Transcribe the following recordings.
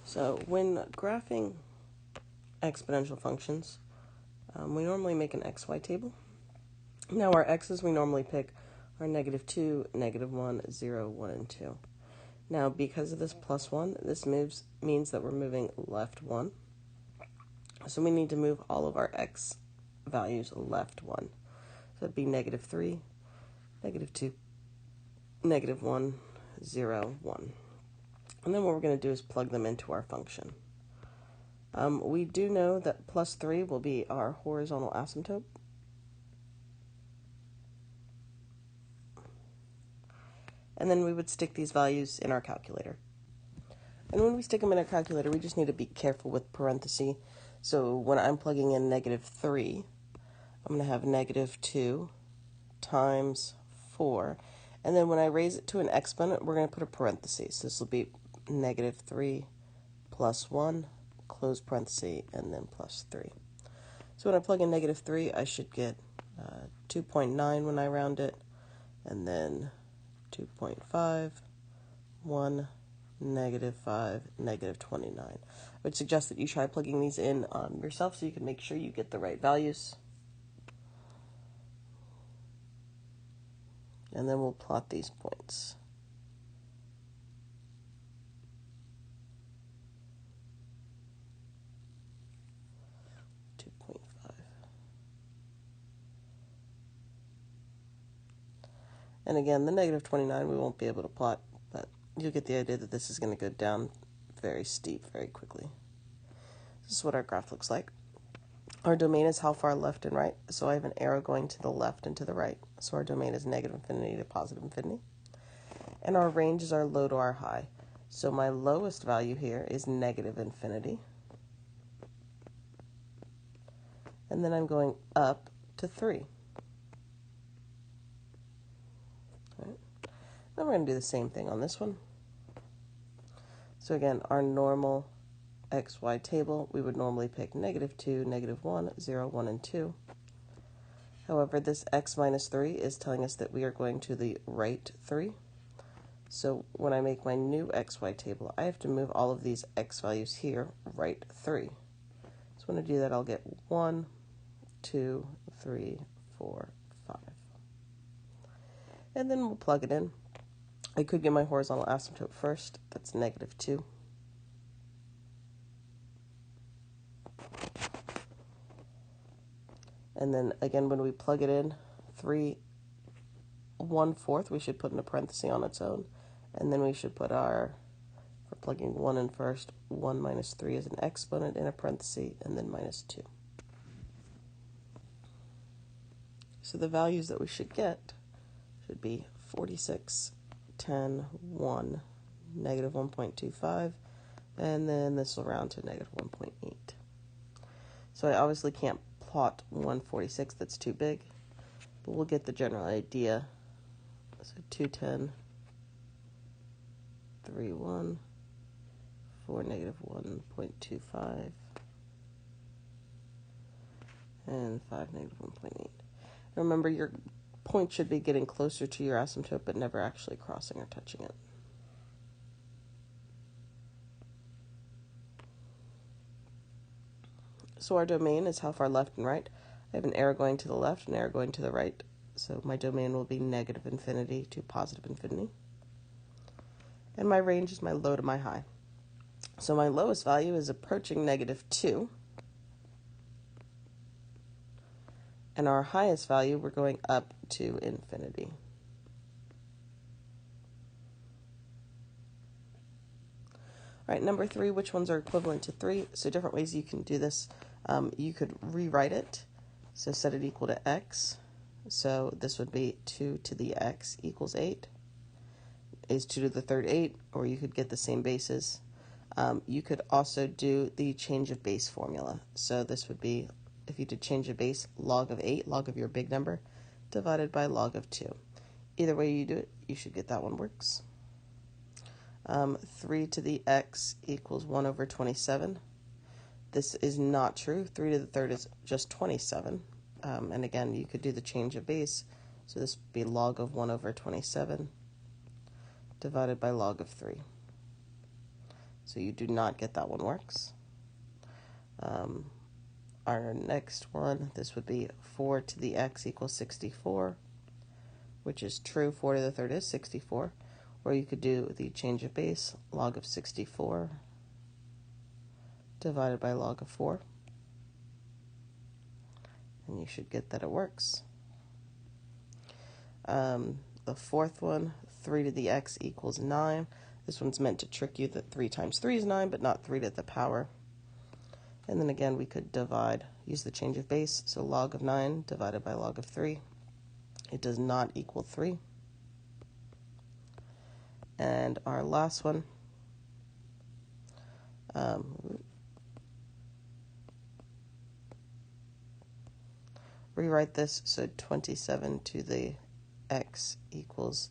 So when graphing exponential functions, we normally make an xy table. Now our x's we normally pick are -2, -1, 0, 1, and 2. Now because of this +1, this means that we're moving left 1. So we need to move all of our x values left 1. So it'd be -3, -2, -1, 0, 1. And then what we're going to do is plug them into our function. We do know that +3 will be our horizontal asymptote. And then we would stick these values in our calculator. And when we stick them in our calculator, we just need to be careful with parentheses. So when I'm plugging in -3, I'm going to have -2 times 4. And then when I raise it to an exponent, we're going to put a parenthesis. So this will be -3 plus 1, close parenthesis, and then +3. So when I plug in -3, I should get 2.9 when I round it, and then 2.5, 1, -5, -29. I would suggest that you try plugging these in yourself so you can make sure you get the right values. And then we'll plot these points. And again, the -29 we won't be able to plot, but you'll get the idea that this is going to go down very steep very quickly. This is what our graph looks like. Our domain is how far left and right, so I have an arrow going to the left and to the right. So our domain is -infinity to +infinity. And our range is our low to our high. So my lowest value here is -infinity. And then I'm going up to 3. Then we're going to do the same thing on this one. So again, our normal xy table, we would normally pick -2, -1, 0, 1, and 2. However, this x minus 3 is telling us that we are going to the right 3. So when I make my new xy table, I have to move all of these x values here, right 3. So when I do that, I'll get 1, 2, 3, 4, 5. And then we'll plug it in. I could get my horizontal asymptote first. That's -2. And then again, when we plug it in, 3, 1/4, we should put in a parenthesis on its own. And then we should put for plugging 1 in first, 1 minus 3 is an exponent in a parenthesis, and then -2. So the values that we should get should be 46, 10, 1, -1.25, and then this will round to -1.8. So I obviously can't plot 146, that's too big, but we'll get the general idea. So 210, 3, 1, 4, -1.25, and 5, -1.8. Remember, your point should be getting closer to your asymptote, but never actually crossing or touching it. So our domain is how far left and right. I have an arrow going to the left and an arrow going to the right. So my domain will be -infinity to +infinity. And my range is my low to my high. So my lowest value is approaching -2. And our highest value, we're going up to infinity. All right, number 3, which ones are equivalent to 3? So different ways you can do this. You could rewrite it. So set it equal to x. So this would be 2 to the x equals 8. Is 2 to the third 8? Or you could get the same bases. You could also do the change of base formula. So this would be, if you did change of base, log of 8, log of your big number, divided by log of 2. Either way you do it, you should get that one works. 3 to the x equals 1 over 27. This is not true. 3 to the third is just 27. And again, you could do the change of base. So this would be log of 1 over 27 divided by log of 3. so you do not get that one works. Our next one, this would be 4 to the x equals 64, which is true. 4 to the third is 64. Or you could do the change of base, log of 64 divided by log of 4. And you should get that it works. The fourth one, 3 to the x equals 9. This one's meant to trick you that 3 times 3 is 9, but not 3 to the power. And then again, we could use the change of base, so log of 9 divided by log of 3. It does not equal 3. And our last one, rewrite this, so 27 to the x equals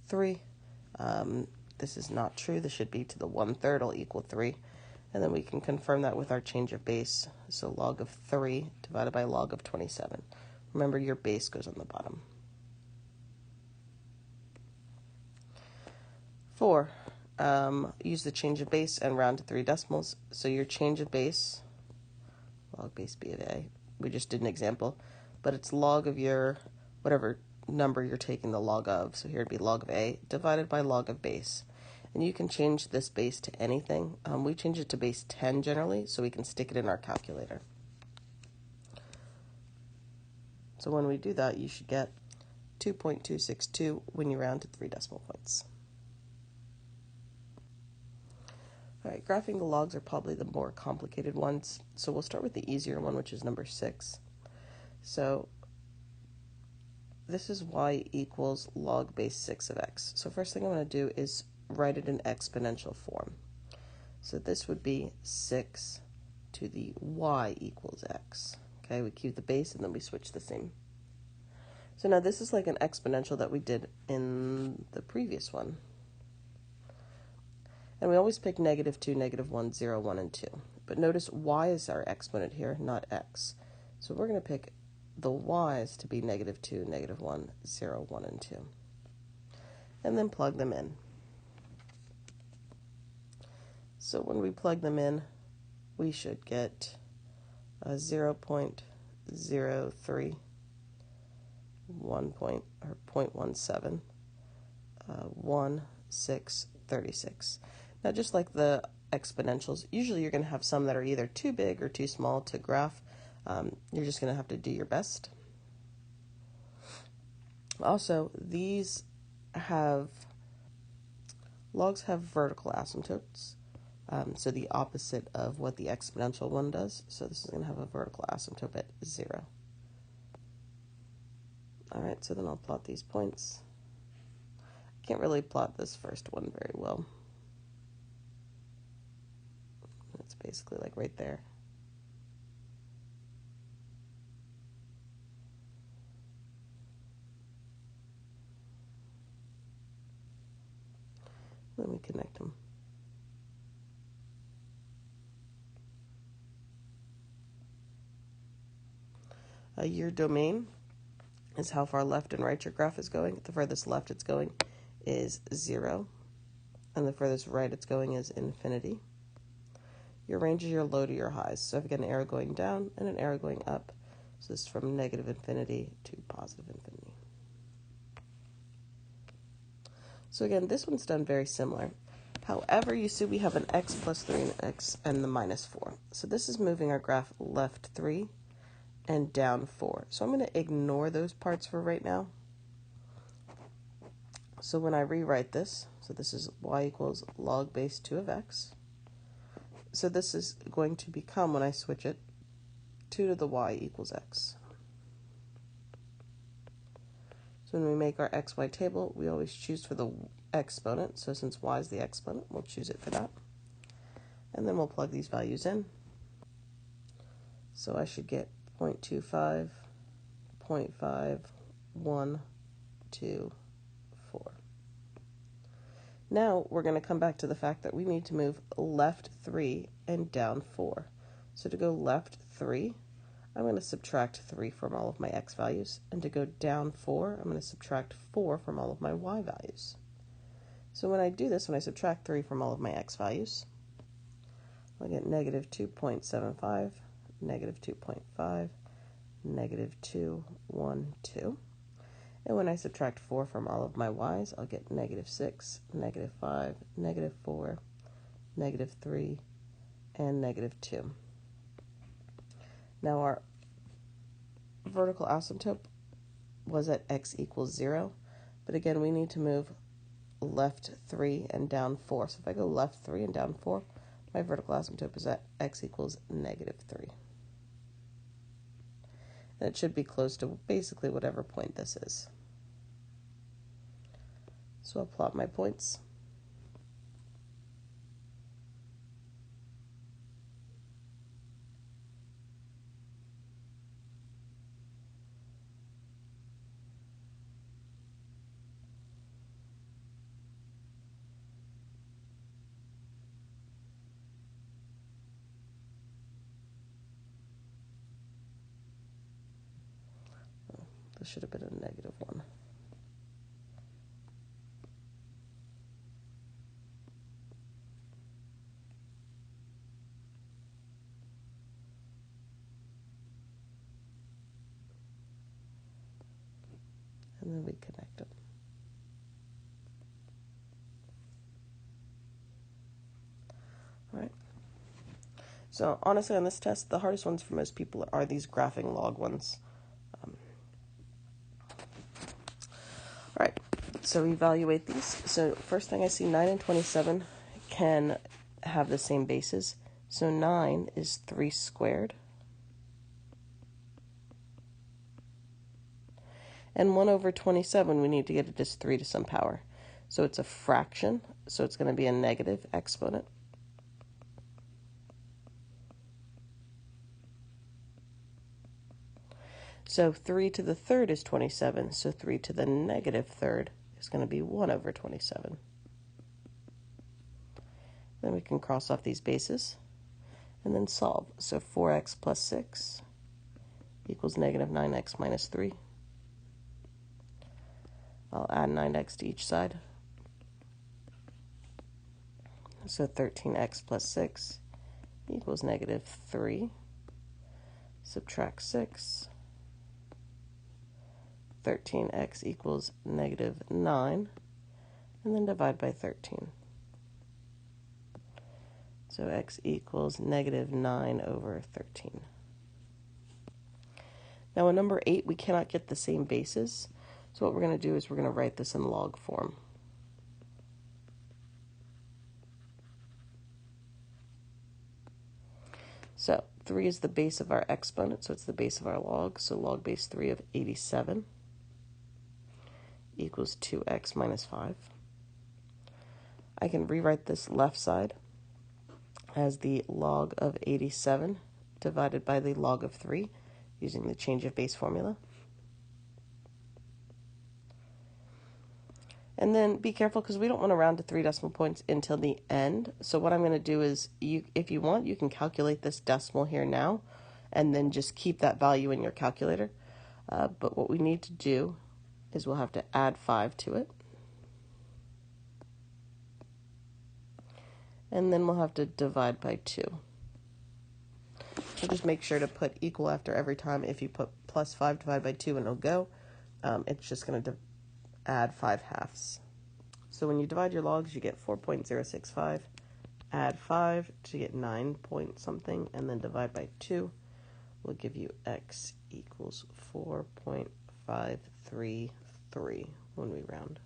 3. This is not true. This should be to the 1/3 will equal 3. And then we can confirm that with our change of base. So log of 3 divided by log of 27. Remember, your base goes on the bottom. 4. Use the change of base and round to 3 decimals. So your change of base, log base b of a, we just did an example, but it's log of your, whatever number you're taking the log of. So here it'd be log of a divided by log of base. And you can change this base to anything. We change it to base 10 generally, so we can stick it in our calculator. So when we do that, you should get 2.262 when you round to 3 decimal points. All right, graphing the logs are probably the more complicated ones. So we'll start with the easier one, which is number 6. So this is y equals log base 6 of x. So first thing I'm going to do is write it in exponential form. So this would be 6 to the y equals x. Okay, we keep the base and then we switch the same. So now this is like an exponential that we did in the previous one. And we always pick -2, -1, 0, 1, and 2. But notice y is our exponent here, not x. So we're going to pick the y's to be -2, -1, 0, 1, and 2. And then plug them in. So when we plug them in, we should get 0.03, 0.17, 1,636. Now, just like the exponentials, usually you're going to have some that are either too big or too small to graph. You're just going to have to do your best. Also, logs have vertical asymptotes. So the opposite of what the exponential one does. So this is going to have a vertical asymptote at 0. All right, so then I'll plot these points. I can't really plot this first one very well. It's basically like right there. Let me connect them. Your domain is how far left and right your graph is going. The furthest left it's going is 0, and the furthest right it's going is infinity. Your range is your low to your highs. So I've got an arrow going down and an arrow going up. So this is from -infinity to positive infinity. So again, this one's done very similar. However, you see we have an x plus 3 and x and the -4. So this is moving our graph left 3 and down 4. So I'm going to ignore those parts for right now. So when I rewrite this, so this is y equals log base 2 of x. So this is going to become, when I switch it, 2 to the y equals x. So when we make our xy table, we always choose for the exponent. So since y is the exponent, we'll choose it for that. And then we'll plug these values in. So I should get 0.25, 0.5, 1, 2, 4. Now we're going to come back to the fact that we need to move left 3 and down 4. So to go left 3, I'm going to subtract 3 from all of my x values. And to go down 4, I'm going to subtract 4 from all of my y values. So when I do this, when I subtract 3 from all of my x values, I'll get negative 2.75, negative 2.5, negative 2, 1, 2. And when I subtract 4 from all of my y's, I'll get negative 6, negative 5, negative 4, negative 3, and negative 2. Now our vertical asymptote was at x equals 0, but again we need to move left 3 and down 4. So if I go left 3 and down 4, my vertical asymptote is at x equals negative 3. And it should be close to basically whatever point this is. So I'll plot my points. This should have been a negative 1. And then we connect them. All right. So honestly, on this test, the hardest ones for most people are these graphing log ones. All right, so evaluate these. So first thing I see, 9 and 27 can have the same bases. So 9 is 3 squared. And 1 over 27, we need to get it as 3 to some power. So it's a fraction, so it's going to be a negative exponent. So 3 to the third is 27, so 3 to the negative third is going to be 1 over 27. Then we can cross off these bases and then solve. So 4x plus 6 equals negative 9x minus 3. I'll add 9x to each side. So 13x plus 6 equals negative 3. Subtract 6. 13x equals negative 9. And then divide by 13. So x equals negative 9 over 13. Now in number 8, we cannot get the same bases. So what we're going to do is we're going to write this in log form. So 3 is the base of our exponent, so it's the base of our log. So log base 3 of 87 equals 2x minus 5. I can rewrite this left side as the log of 87 divided by the log of 3 using the change of base formula. And then be careful because we don't want to round to 3 decimal points until the end. So what I'm going to do is, if you want, you can calculate this decimal here now and then just keep that value in your calculator. But what we need to do is we'll have to add 5 to it. And then we'll have to divide by 2. So just make sure to put equal after every time. If you put plus 5 divided by 2 and it'll go, it's just going to add 5 halves. So when you divide your logs, you get 4.065. Add 5 to get 9 point something, and then divide by 2 will give you x equals 4.533 when we round.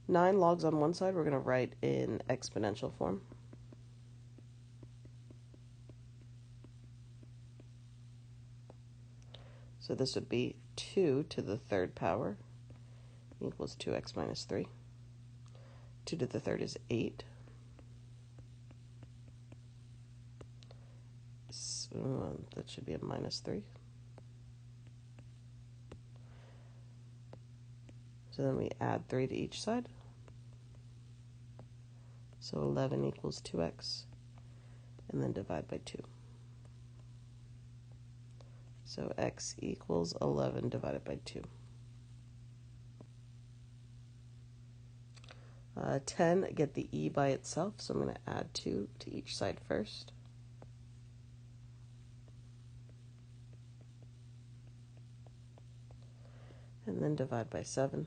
9 logs on one side, we're going to write in exponential form. So this would be 2 to the third power equals 2x minus 3. 2 to the third is 8. So that should be a minus 3. So then we add 3 to each side. So 11 equals 2x, and then divide by 2. So x equals 11 divided by 2. 10, get the e by itself, so I'm going to add 2 to each side first. And then divide by 7.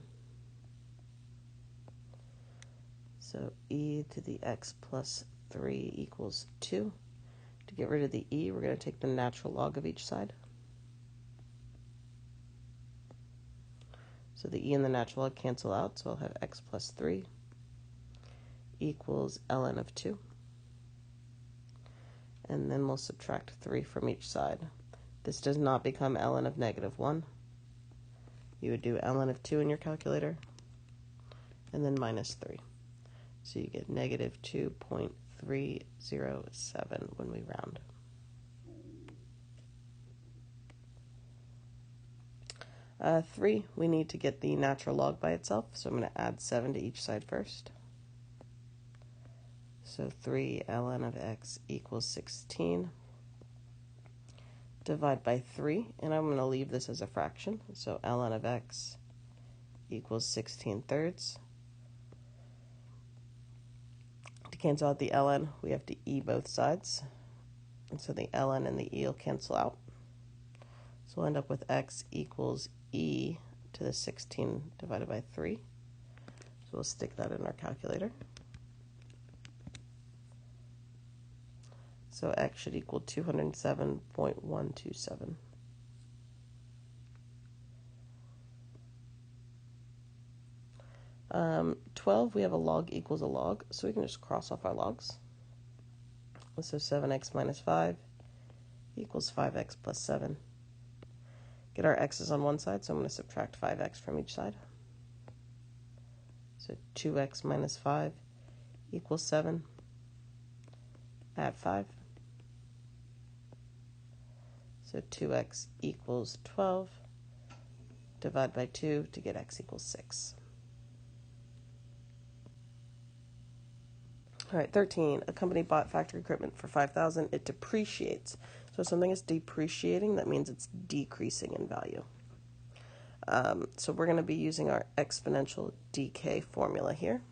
So e to the x plus 3 equals 2. To get rid of the e, we're going to take the natural log of each side. So the e and the natural log cancel out, so I'll have x plus 3 equals ln of 2. And then we'll subtract 3 from each side. This does not become ln of negative 1. You would do ln of 2 in your calculator, and then minus 3. So you get negative 2.307 when we round. Three, we need to get the natural log by itself, so I'm going to add 7 to each side first. So 3 ln of x equals 16. Divide by 3, and I'm going to leave this as a fraction. So ln of x equals 16 thirds. To cancel out the ln, we have to e both sides. And so the ln and the e will cancel out. So we'll end up with x equals e to the 16 divided by 3. So we'll stick that in our calculator. So x should equal 207.127. 12, we have a log equals a log, so we can just cross off our logs. So 7x minus 5 equals 5x plus 7. Get our x's on one side, so I'm going to subtract 5x from each side. So 2x minus 5 equals 7. Add 5. So 2x equals 12. Divide by 2 to get x equals 6. All right, 13. A company bought factory equipment for $5,000. It depreciates. So if something is depreciating, that means it's decreasing in value. So we're going to be using our exponential decay formula here.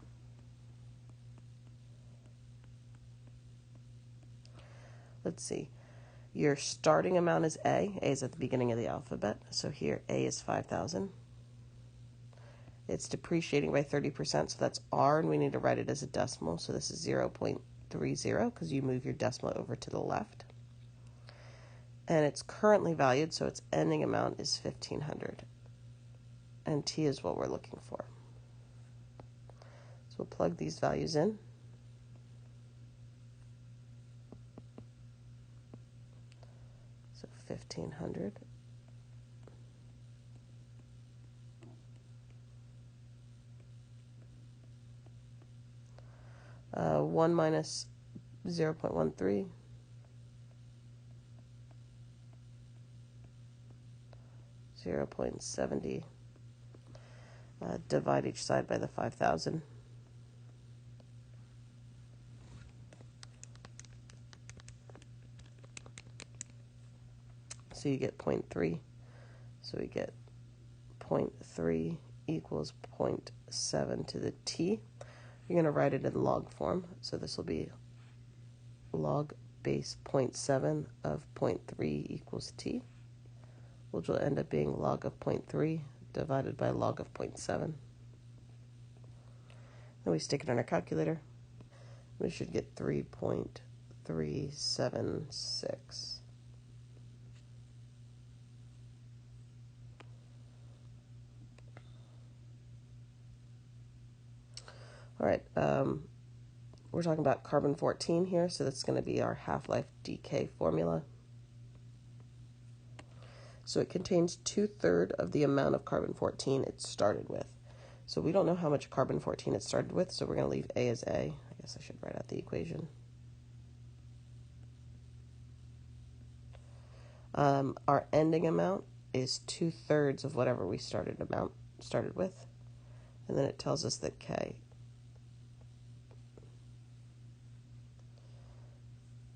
Let's see. Your starting amount is A. A is at the beginning of the alphabet. So here A is 5,000. It's depreciating by 30%, so that's R, and we need to write it as a decimal. So this is 0.30 because you move your decimal over to the left. And it's currently valued, so its ending amount is 1,500. And T is what we're looking for. So we'll plug these values in. So 1,500. 1 minus 0.13. 0.70. Divide each side by the 5,000. So you get 0.3. So we get 0.3 equals 0.7 to the t. You're going to write it in log form. So this will be log base 0.7 of 0.3 equals t, which will end up being log of 0.3 divided by log of 0.7. Then we stick it in our calculator. We should get 3.376. All right, we're talking about carbon-14 here, so that's going to be our half-life decay formula. So it contains 2/3 of the amount of carbon-14 it started with. So we don't know how much carbon-14 it started with, so we're going to leave A as A. I guess I should write out the equation. Our ending amount is 2/3 of whatever we started with. And then it tells us that K.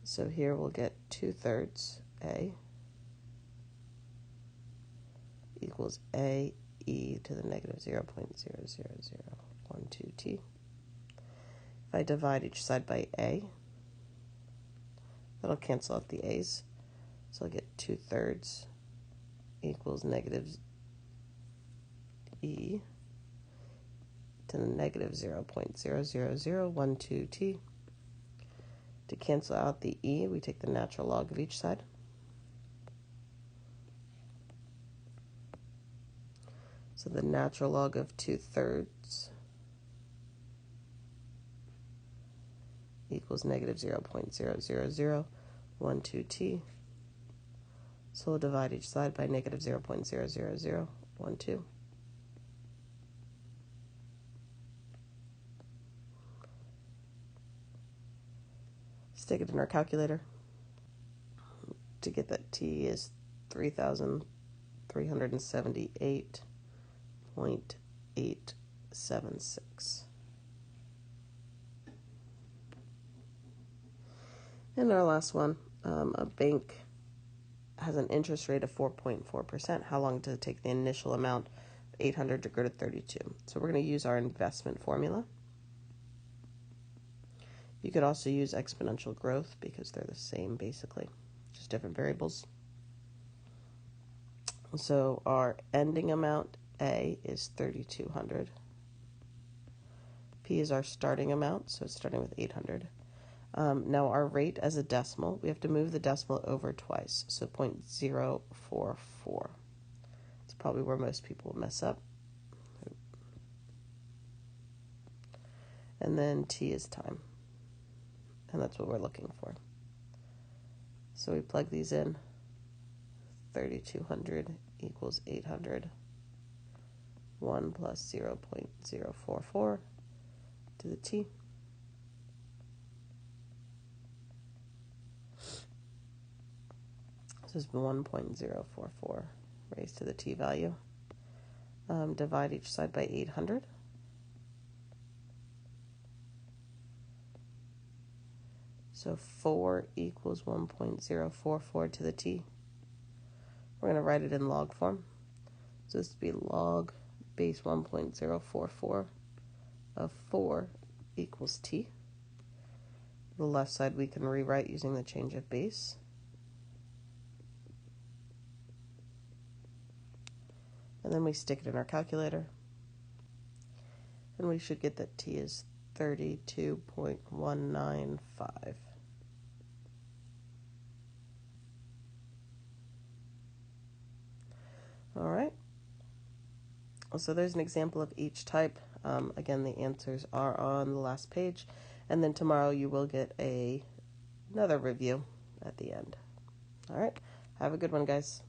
So here we'll get 2/3 A equals A e to the negative 0.00012t. If I divide each side by a, that'll cancel out the a's. So I'll get 2/3 equals negative e to the negative 0.00012t. To cancel out the e, we take the natural log of each side. So the natural log of 2/3 equals negative 0.00012t. So we'll divide each side by negative 0.00012. Stick it in our calculator to get that t is 3,378.876. And our last one, a bank has an interest rate of 4.4%. How long does it take the initial amount of 800 to grow to 32? So we're going to use our investment formula. You could also use exponential growth because they're the same basically, just different variables. So our ending amount, A, is 3,200. P is our starting amount, so it's starting with 800. Now our rate as a decimal, we have to move the decimal over twice, so 0.044. It's probably where most people mess up. And then T is time. And that's what we're looking for. So we plug these in. 3,200 equals 800. 1 plus 0.044 to the t. This is 1.044 raised to the t value. Divide each side by 800. So 4 equals 1.044 to the t. We're going to write it in log form. So this would be log base 1.044 of 4 equals t. The left side we can rewrite using the change of base. And then we stick it in our calculator. And we should get that t is 32.195. All right. So there's an example of each type. Again, the answers are on the last page. And then tomorrow you will get another review at the end. All right. Have a good one, guys.